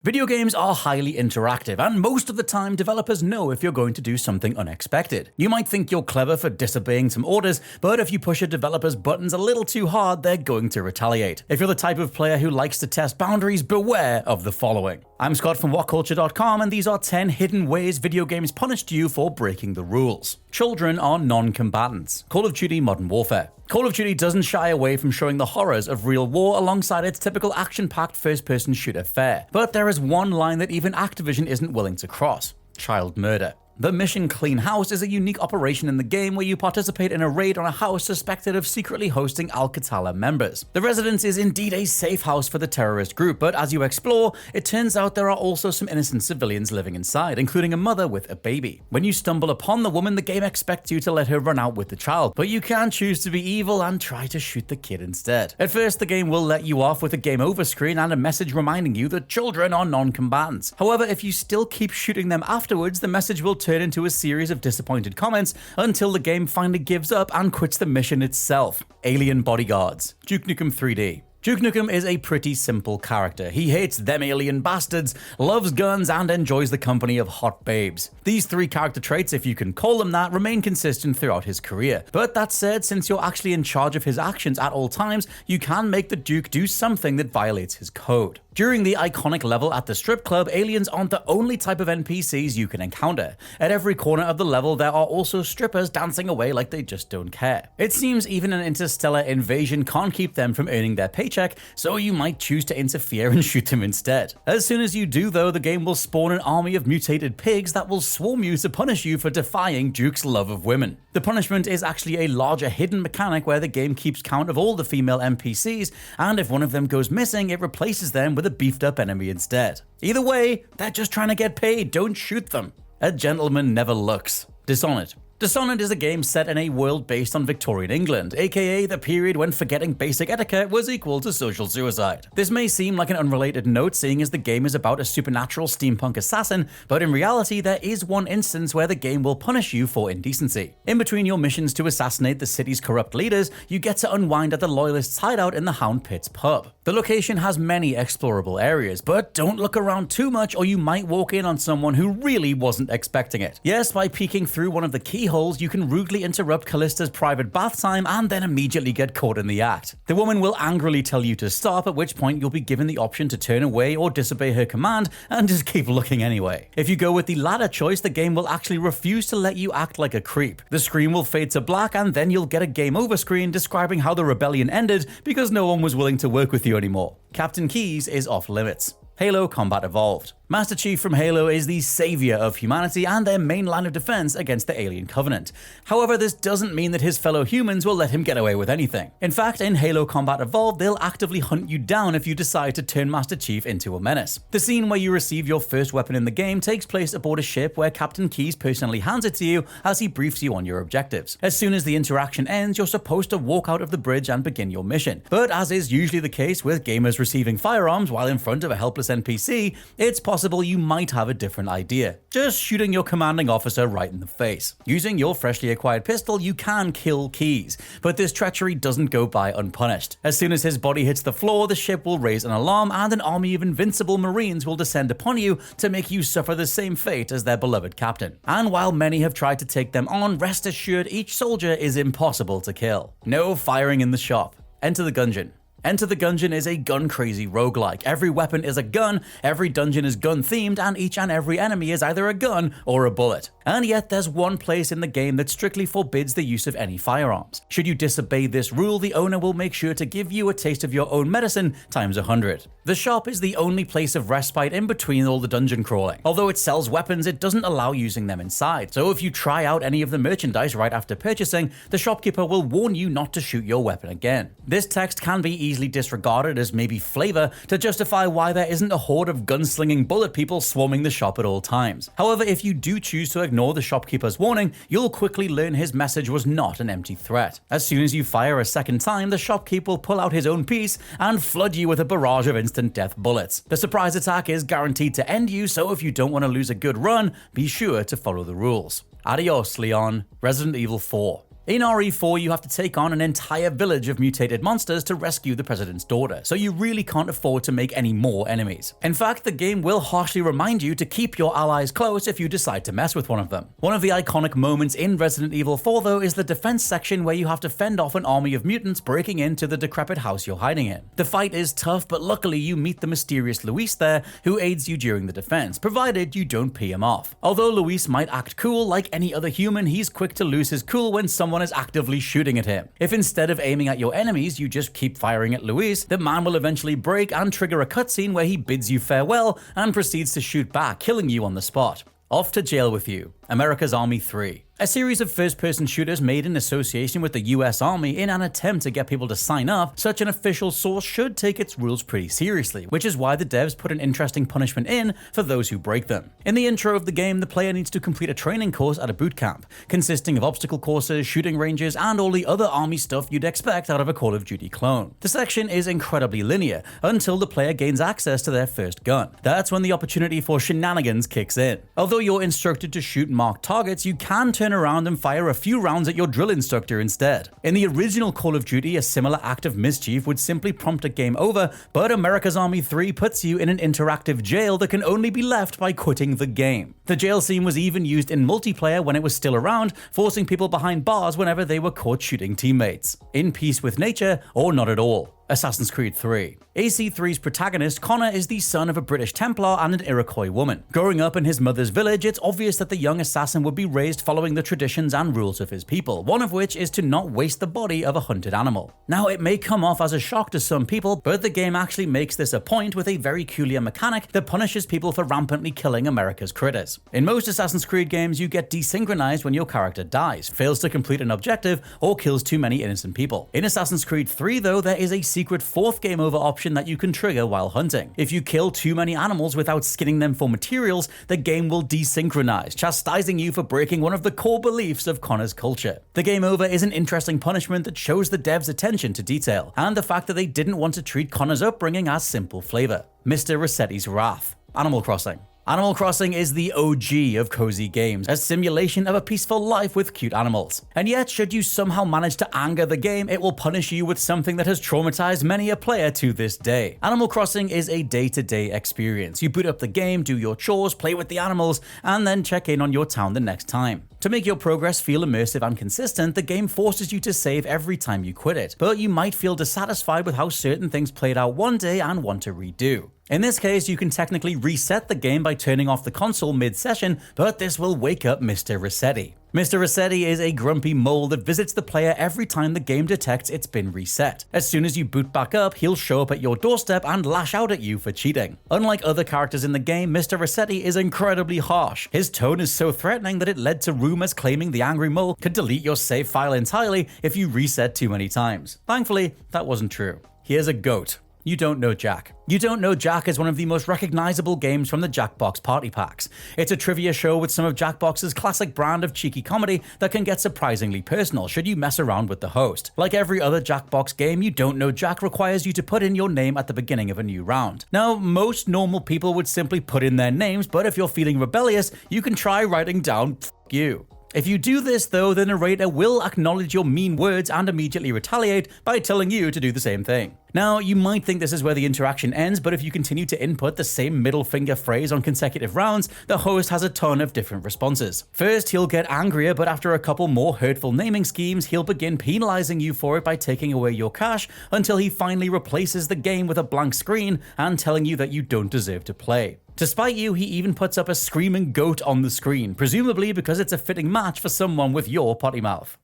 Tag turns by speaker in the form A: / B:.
A: Video games are highly interactive, and most of the time developers know if you're going to do something unexpected. You might think you're clever for disobeying some orders, but if you push a developer's buttons a little too hard, they're going to retaliate. If you're the type of player who likes to test boundaries, beware of the following. I'm Scott from WhatCulture.com, and these are 10 hidden ways video games punished you for breaking the rules. Children are non-combatants. Call of Duty Modern Warfare. Call of Duty doesn't shy away from showing the horrors of real war alongside its typical action-packed first-person shooter fare. But there is one line that even Activision isn't willing to cross: child murder. The Mission Clean House is a unique operation in the game where you participate in a raid on a house suspected of secretly hosting Al-Qatala members. The residence is indeed a safe house for the terrorist group, but as you explore, it turns out there are also some innocent civilians living inside, including a mother with a baby. When you stumble upon the woman, the game expects you to let her run out with the child, but you can choose to be evil and try to shoot the kid instead. At first, the game will let you off with a game over screen and a message reminding you that children are non-combatants. However, if you still keep shooting them afterwards, the message will turn into a series of disappointed comments until the game finally gives up and quits the mission itself. Alien Bodyguards. Duke Nukem 3D. Duke Nukem is a pretty simple character. He hates them alien bastards, loves guns, and enjoys the company of hot babes. These three character traits, if you can call them that, remain consistent throughout his career. But that said, since you're actually in charge of his actions at all times, you can make the Duke do something that violates his code. During the iconic level at the strip club, aliens aren't the only type of NPCs you can encounter. At every corner of the level, there are also strippers dancing away like they just don't care. It seems even an interstellar invasion can't keep them from earning their paycheck, so you might choose to interfere and shoot them instead. As soon as you do though, the game will spawn an army of mutated pigs that will swarm you to punish you for defying Duke's love of women. The punishment is actually a larger hidden mechanic where the game keeps count of all the female NPCs, and if one of them goes missing, it replaces them with a beefed up enemy instead. Either way, they're just trying to get paid, don't shoot them. A gentleman never looks. Dishonored. Dishonored is a game set in a world based on Victorian England, aka the period when forgetting basic etiquette was equal to social suicide. This may seem like an unrelated note seeing as the game is about a supernatural steampunk assassin, but in reality there is one instance where the game will punish you for indecency. In between your missions to assassinate the city's corrupt leaders, you get to unwind at the Loyalists' hideout in the Hound Pits pub. The location has many explorable areas, but don't look around too much or you might walk in on someone who really wasn't expecting it. Yes, by peeking through one of the keyholes, you can rudely interrupt Callista's private bath time and then immediately get caught in the act. The woman will angrily tell you to stop, at which point you'll be given the option to turn away or disobey her command and just keep looking anyway. If you go with the latter choice, the game will actually refuse to let you act like a creep. The screen will fade to black and then you'll get a game over screen describing how the rebellion ended because no one was willing to work with you anymore. Captain Keyes is off limits. Halo Combat Evolved. Master Chief from Halo is the savior of humanity and their main line of defense against the alien covenant. However, this doesn't mean that his fellow humans will let him get away with anything. In fact, in Halo Combat Evolved, they'll actively hunt you down if you decide to turn Master Chief into a menace. The scene where you receive your first weapon in the game takes place aboard a ship where Captain Keyes personally hands it to you as he briefs you on your objectives. As soon as the interaction ends, you're supposed to walk out of the bridge and begin your mission. But as is usually the case with gamers receiving firearms while in front of a helpless NPC, it's possible you might have a different idea. Just shooting your commanding officer right in the face. Using your freshly acquired pistol, you can kill Keyes, but this treachery doesn't go by unpunished. As soon as his body hits the floor, the ship will raise an alarm and an army of invincible Marines will descend upon you to make you suffer the same fate as their beloved captain. And while many have tried to take them on, rest assured each soldier is impossible to kill. No firing in the shop. Enter the Gungeon. Enter the Gungeon is a gun-crazy roguelike. Every weapon is a gun, every dungeon is gun-themed, and each and every enemy is either a gun or a bullet. And yet there's one place in the game that strictly forbids the use of any firearms. Should you disobey this rule, the owner will make sure to give you a taste of your own medicine times 100. The shop is the only place of respite in between all the dungeon crawling. Although it sells weapons, it doesn't allow using them inside. So if you try out any of the merchandise right after purchasing, the shopkeeper will warn you not to shoot your weapon again. This text can be easily disregarded as maybe flavor to justify why there isn't a horde of gunslinging bullet people swarming the shop at all times. However, if you do choose to ignore the shopkeeper's warning, you'll quickly learn his message was not an empty threat. As soon as you fire a second time, the shopkeeper will pull out his own piece and flood you with a barrage of instant death bullets. The surprise attack is guaranteed to end you, so if you don't want to lose a good run, be sure to follow the rules. Adios, Leon. Resident Evil 4. In RE4, you have to take on an entire village of mutated monsters to rescue the president's daughter, so you really can't afford to make any more enemies. In fact, the game will harshly remind you to keep your allies close if you decide to mess with one of them. One of the iconic moments in Resident Evil 4 though is the defense section where you have to fend off an army of mutants breaking into the decrepit house you're hiding in. The fight is tough, but luckily you meet the mysterious Luis there, who aids you during the defense, provided you don't pee him off. Although Luis might act cool, like any other human, he's quick to lose his cool when someone is actively shooting at him. If instead of aiming at your enemies, you just keep firing at Luis, the man will eventually break and trigger a cutscene where he bids you farewell and proceeds to shoot back, killing you on the spot. Off to jail with you. America's Army 3. A series of first-person shooters made in association with the US Army in an attempt to get people to sign up. Such an official source should take its rules pretty seriously, which is why the devs put an interesting punishment in for those who break them. In the intro of the game, the player needs to complete a training course at a boot camp, consisting of obstacle courses, shooting ranges, and all the other army stuff you'd expect out of a Call of Duty clone. The section is incredibly linear, until the player gains access to their first gun. That's when the opportunity for shenanigans kicks in. Although you're instructed to shoot marked targets, you can turn around and fire a few rounds at your drill instructor instead. In the original Call of Duty, a similar act of mischief would simply prompt a game over, but America's Army 3 puts you in an interactive jail that can only be left by quitting the game. The jail scene was even used in multiplayer when it was still around, forcing people behind bars whenever they were caught shooting teammates. In peace with nature, or not at all. Assassin's Creed 3. AC3's protagonist, Connor, is the son of a British Templar and an Iroquois woman. Growing up in his mother's village, it's obvious that the young assassin would be raised following the traditions and rules of his people, one of which is to not waste the body of a hunted animal. Now, it may come off as a shock to some people, but the game actually makes this a point with a very peculiar mechanic that punishes people for rampantly killing America's critters. In most Assassin's Creed games, you get desynchronized when your character dies, fails to complete an objective, or kills too many innocent people. In Assassin's Creed 3, though, there is a secret fourth game over option that you can trigger while hunting. If you kill too many animals without skinning them for materials, the game will desynchronize, chastising you for breaking one of the core beliefs of Connor's culture. The game over is an interesting punishment that shows the devs' attention to detail, and the fact that they didn't want to treat Connor's upbringing as simple flavor. Mr. Resetti's Wrath. Animal Crossing. Animal Crossing is the OG of cozy games, a simulation of a peaceful life with cute animals. And yet, should you somehow manage to anger the game, it will punish you with something that has traumatized many a player to this day. Animal Crossing is a day-to-day experience. You boot up the game, do your chores, play with the animals, and then check in on your town the next time. To make your progress feel immersive and consistent, the game forces you to save every time you quit it, but you might feel dissatisfied with how certain things played out one day and want to redo. In this case, you can technically reset the game by turning off the console mid-session, but this will wake up Mr. Resetti. Mr. Resetti is a grumpy mole that visits the player every time the game detects it's been reset. As soon as you boot back up, he'll show up at your doorstep and lash out at you for cheating. Unlike other characters in the game, Mr. Resetti is incredibly harsh. His tone is so threatening that it led to rumors claiming the angry mole could delete your save file entirely if you reset too many times. Thankfully, that wasn't true. Here's a goat. You Don't Know Jack. You Don't Know Jack is one of the most recognizable games from the Jackbox party packs. It's a trivia show with some of Jackbox's classic brand of cheeky comedy that can get surprisingly personal should you mess around with the host. Like every other Jackbox game, You Don't Know Jack requires you to put in your name at the beginning of a new round. Now, most normal people would simply put in their names, but if you're feeling rebellious, you can try writing down "F you." If you do this though, the narrator will acknowledge your mean words and immediately retaliate by telling you to do the same thing. Now, you might think this is where the interaction ends, but if you continue to input the same middle finger phrase on consecutive rounds, the host has a ton of different responses. First, he'll get angrier, but after a couple more hurtful naming schemes, he'll begin penalizing you for it by taking away your cash until he finally replaces the game with a blank screen and telling you that you don't deserve to play. To spite you, he even puts up a screaming goat on the screen, presumably because it's a fitting match for someone with your potty mouth.